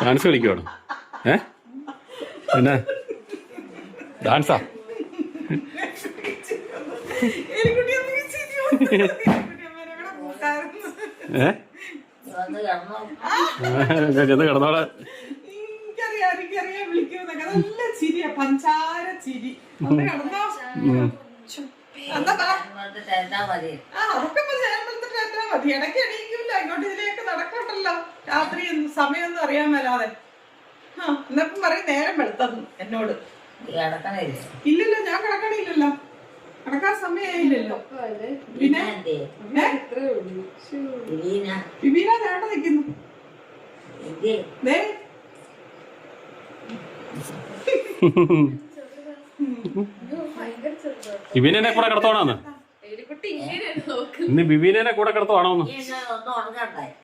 Dance കളിക്കുവാണ്. പിന്നെ ഡാൻസാ? ചെന്ന് കിടന്നോളെ. നല്ല ചിരിയാ, പഞ്ചാര ചിരി. മതി ഇടയ്ക്ക് എണീക്കില്ല, ഇങ്ങോട്ട് ഇതിലേക്ക് നടക്കണ്ടല്ലോ. രാത്രി സമയമൊന്നും അറിയാൻ മേലാതെ എന്നപ്പം പറയും നേരം വെളുത്തന്നു എന്നോട്. ഇല്ലല്ലോ, ഞാൻ കിടക്കണില്ലല്ലോ, കിടക്കാൻ സമയമായില്ലല്ലോ. പിന്നെ വിവീന ചേട്ട നിൽക്കുന്നു. ബിബീനെ കൂടെ കിടത്തോണോന്ന്? ഇന്ന് ബിബീനെ കൂടെ കിടത്തുവാണോന്ന്?